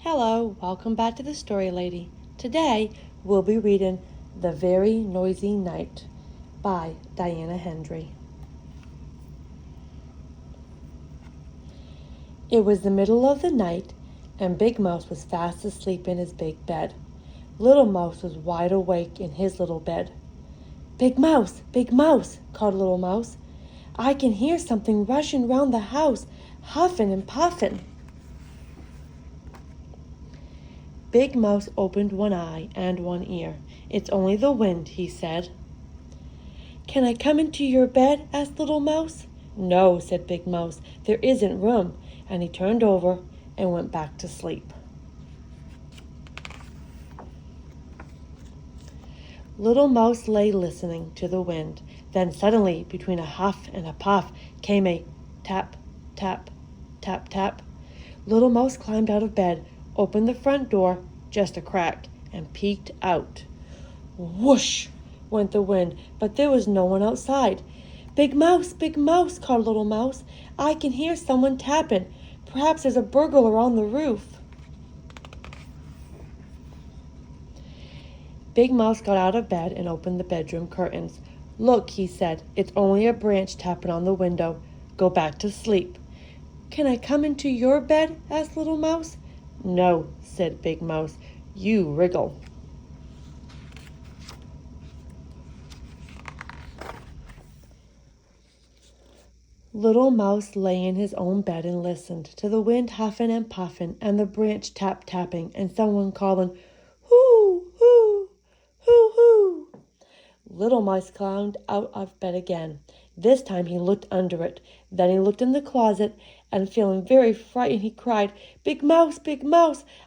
Hello, welcome back to the Story Lady. Today we'll be reading The Very Noisy Night by Diana Hendry. It was the middle of the night and Big Mouse was fast asleep in his big bed. Little Mouse was wide awake in his little bed. Big Mouse, called Little Mouse. I can hear something rushing round the house, huffing and puffing. Big Mouse opened one eye and one ear. It's only the wind, he said. Can I come into your bed? Asked Little Mouse. No, said Big Mouse, there isn't room, and he turned over and went back to sleep. Little Mouse lay listening to the wind. Then suddenly, between a huff and a puff, came a tap, tap, tap, tap. Little Mouse climbed out of bed, opened the front door, just a crack, and peeked out. Whoosh went the wind, but there was no one outside. Big Mouse, called Little Mouse. I can hear someone tapping. Perhaps there's a burglar on the roof. Big Mouse got out of bed and opened the bedroom curtains. Look, he said, it's only a branch tapping on the window. Go back to sleep. Can I come into your bed? Asked Little Mouse. No, said Big Mouse. You wriggle. Little Mouse lay in his own bed and listened to the wind huffing and puffing and the branch tap-tapping and someone calling, hoo, hoo, hoo, hoo. Little Mouse climbed out of bed again. This time he looked under it. Then he looked in the closet, and feeling very frightened, he cried, Big Mouse,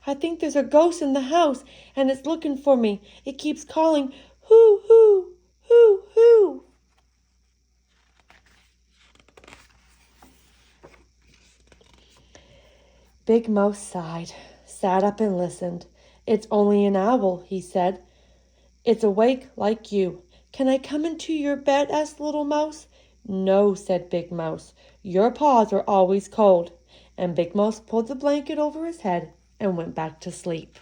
I think there's a ghost in the house, and it's looking for me. It keeps calling, hoo, hoo, hoo, hoo. Big Mouse sighed, sat up and listened. It's only an owl, he said. It's awake like you. Can I come into your bed? Asked Little Mouse. No, said Big Mouse. Your paws are always cold. And Big Mouse pulled the blanket over his head and went back to sleep.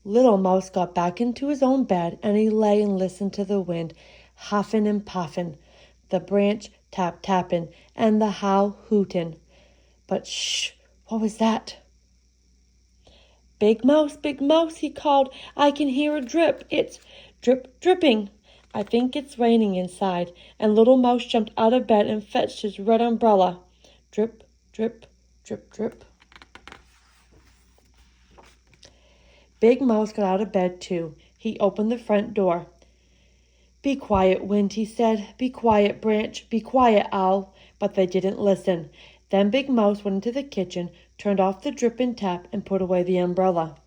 Little Mouse got back into his own bed and he lay and listened to the wind, huffing and puffing, the branch tap-tapping, and the howl hooting. But shh, what was that? Big Mouse, he called. I can hear a drip. It's dripping. I think it's raining inside. And Little Mouse jumped out of bed and fetched his red umbrella. Drip, drip, drip, drip. Big Mouse got out of bed too. He opened the front door. Be quiet, wind, he said. Be quiet, branch. Be quiet, owl. But they didn't listen. Then Big Mouse went into the kitchen, turned off the dripping tap, and put away the umbrella.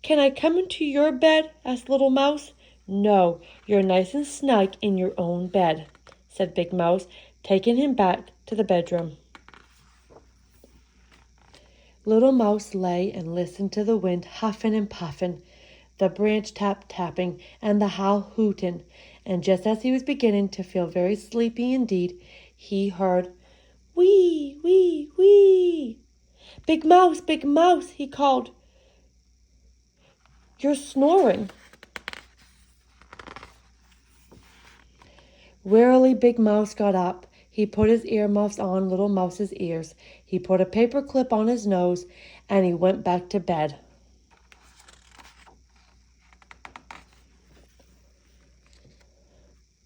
Can I come into your bed? Asked Little Mouse. No, you're nice and snug in your own bed, said Big Mouse, taking him back to the bedroom. Little Mouse lay and listened to the wind huffing and puffing, the branch tap-tapping, and the howl hooting, and just as he was beginning to feel very sleepy indeed, he heard, wee, wee, wee. Big Mouse, he called. You're snoring. Wearily, Big Mouse got up. He put his earmuffs on Little Mouse's ears. He put a paper clip on his nose, and he went back to bed.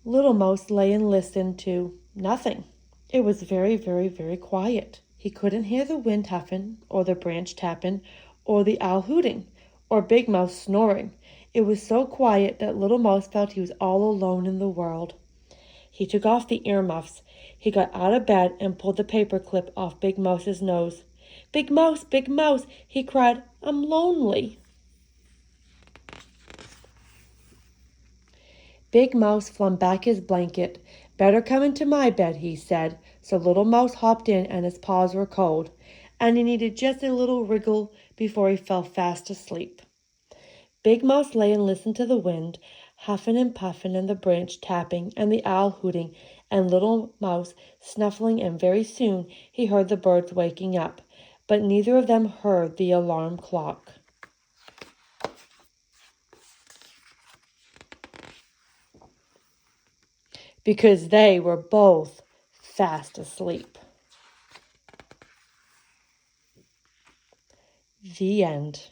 Little Mouse lay and listened to nothing. It was very, very, very quiet. He couldn't hear the wind huffing, or the branch tapping, or the owl hooting, or Big Mouse snoring. It was so quiet that Little Mouse felt he was all alone in the world. He took off the earmuffs. He got out of bed and pulled the paper clip off Big Mouse's nose. Big Mouse, he cried, I'm lonely. Big Mouse flung back his blanket. Better come into my bed, he said. So Little Mouse hopped in and his paws were cold, and he needed just a little wriggle before he fell fast asleep. Big Mouse lay and listened to the wind, Huffing and puffing, and the branch tapping, and the owl hooting, and little Mouse snuffling, and very soon he heard the birds waking up, but neither of them heard the alarm clock, because they were both fast asleep. The end.